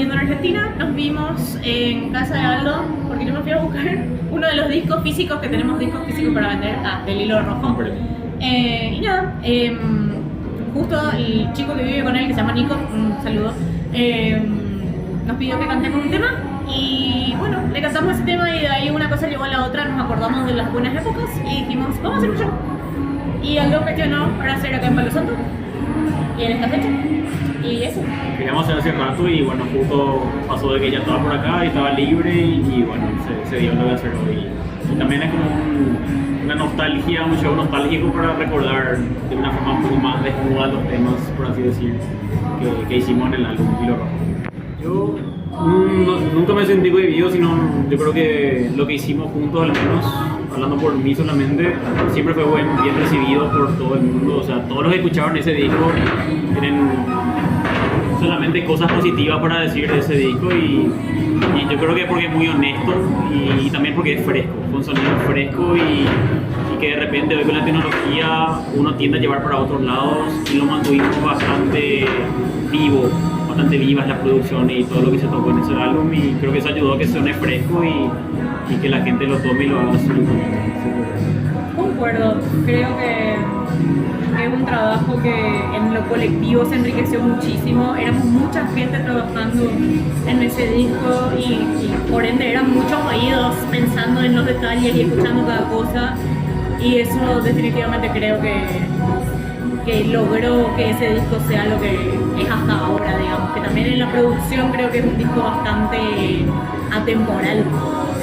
viviendo en Argentina. Nos vimos en casa de Aldo porque yo me fui a buscar uno de los discos físicos, que tenemos discos físicos para vender, del Hilo Rojo. Y nada, justo el chico que vive con él, que se llama Nico, un saludo, nos pidió que cantemos un tema y bueno, le cantamos ese tema y de ahí una cosa llegó a la otra, nos acordamos de las buenas épocas y dijimos, vamos a hacer un show. Y Aldo gestionó para hacer acá en Palo Santo y en esta fecha. Y eso. Queríamos hacer hace rato y bueno, justo pasó de que ella estaba por acá y estaba libre y bueno, se dio lo de hacer hoy. Y también es como una nostalgia, un show nostálgico para recordar de una forma un poco más desnuda los temas, por así decir, que hicimos en el álbum Hilo Rojo. Yo nunca me sentí cohibido, sino yo creo que lo que hicimos juntos, al menos hablando por mí solamente, siempre fue bien recibido por todo el mundo. O sea, todos los que escucharon ese disco tienen solamente cosas positivas para decir de ese disco y yo creo que porque es muy honesto y también porque es fresco, fue un sonido fresco y que de repente hoy con la tecnología uno tiende a llevar para otros lados y lo mantuvimos bastante vivo, bastante vivas las producciones y todo lo que se tocó en ese álbum y creo que eso ayudó a que suene fresco y que la gente lo tome y lo haga suyo. Concuerdo, creo que es un trabajo que en lo colectivo se enriqueció muchísimo, éramos mucha gente trabajando en ese disco y por ende eran muchos oídos pensando en los detalles y escuchando cada cosa y eso definitivamente creo que logró que ese disco sea lo que es hasta ahora, digamos, que también en la producción creo que es un disco bastante atemporal,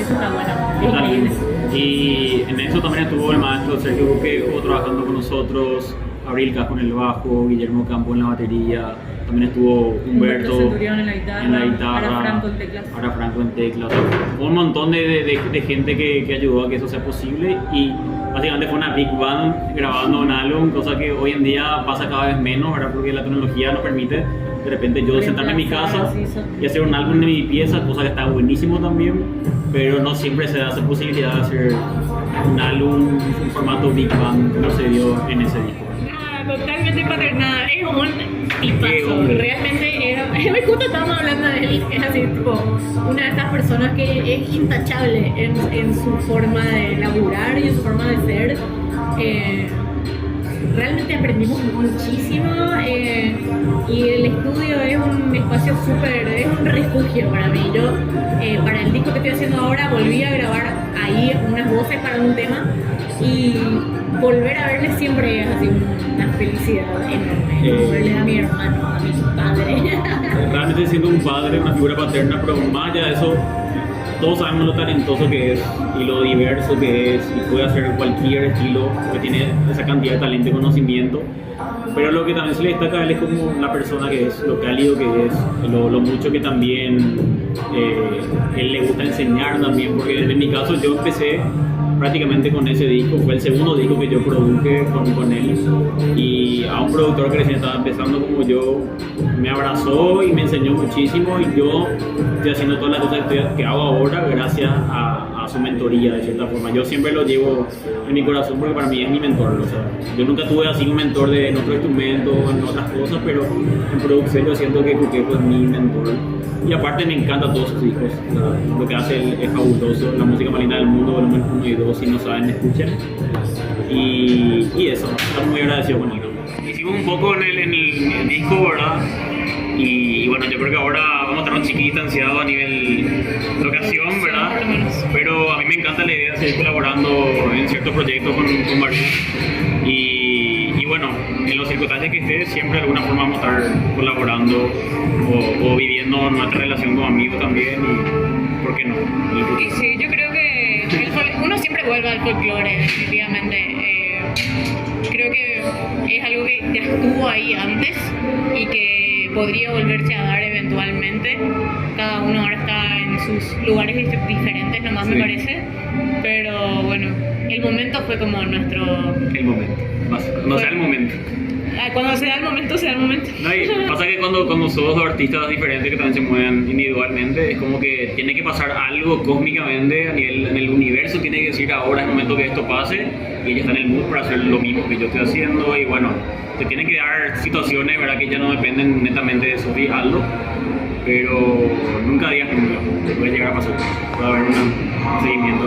eso está bueno, es increíble. Y en eso también estuvo el maestro Sergio Buque, estuvo trabajando con nosotros, Abril Casco en el bajo, Guillermo Campo en la batería, también estuvo Humberto Centurión en la guitarra, ahora Franco en teclas. Un montón de gente que ayudó a que eso sea posible y básicamente fue una big band grabando un álbum, cosa que hoy en día pasa cada vez menos, ¿verdad? Porque la tecnología nos permite de repente yo sentarme en mi casa y hacer un álbum de mi pieza, cosa que está buenísimo también, pero no siempre se da esa posibilidad de hacer un álbum en formato big band como se dio en ese disco. Totalmente paternada, es un tipazo, realmente era, justo estábamos hablando de él, es así tipo una de estas personas que es intachable en su forma de laburar y en su forma de ser. Realmente aprendimos muchísimo y el estudio es un espacio es un refugio para mí. Yo para el disco que estoy haciendo ahora volví a grabar ahí unas voces para un tema y volver a verle siempre es así una felicidad enorme, verle a mi hermano, a mi padre. Realmente siendo un padre, una figura paterna, pero más allá de eso, todos sabemos lo talentoso que es y lo diverso que es y puede hacer cualquier estilo, porque tiene esa cantidad de talento y conocimiento, pero lo que también se le destaca a él es como la persona que es, lo cálido que es, lo mucho que también él le gusta enseñar también, porque en mi caso yo empecé prácticamente con ese disco, fue el segundo disco que yo produje con él y a un productor que recién estaba empezando como yo me abrazó y me enseñó muchísimo y yo estoy haciendo todas las cosas que hago ahora gracias a su mentoría de cierta forma. Yo siempre lo llevo en mi corazón porque para mí es mi mentor, o sea, yo nunca tuve así un mentor en otro instrumento, en otras cosas, pero en producción yo siento que Cuquejo es mi mentor. Y aparte me encanta todos sus hijos, lo que hace él es fabuloso, la música más linda del mundo, volumen 1 y 2, si no saben, escuchen. Y eso, estamos muy agradecidos con él. Hicimos un poco en el disco, ¿verdad? Y bueno, yo creo que ahora vamos a estar un chiquito distanciado a nivel locación, ¿verdad? Pero a mí me encanta la idea de seguir colaborando en ciertos proyectos con María. Y bueno, en los circunstancias que esté, siempre de alguna forma vamos a estar colaborando o viviendo nuestra relación como amigos también. Y ¿por qué no? Y sí, yo creo que uno siempre vuelve al folclore, definitivamente. Creo que es algo que ya estuvo ahí antes y que podría volverse a dar eventualmente. Cada uno ahora está en sus lugares diferentes, nomás sí. Me parece. Pero bueno, el momento fue como nuestro... El momento, no sea el momento. Cuando se da el momento, se da el momento. No, y pasa que cuando sos dos artistas diferentes que también se mueven individualmente, es como que tiene que pasar algo cósmicamente a nivel, en el universo, tiene que decir ahora es el momento que esto pase, y ella está en el mood para hacer lo mismo que yo estoy haciendo, y bueno, te tienen que dar situaciones, ¿verdad? Que ya no dependen netamente de Sofía y Aldo, pero nunca digas nunca, puede llegar a pasar, puede haber un seguimiento.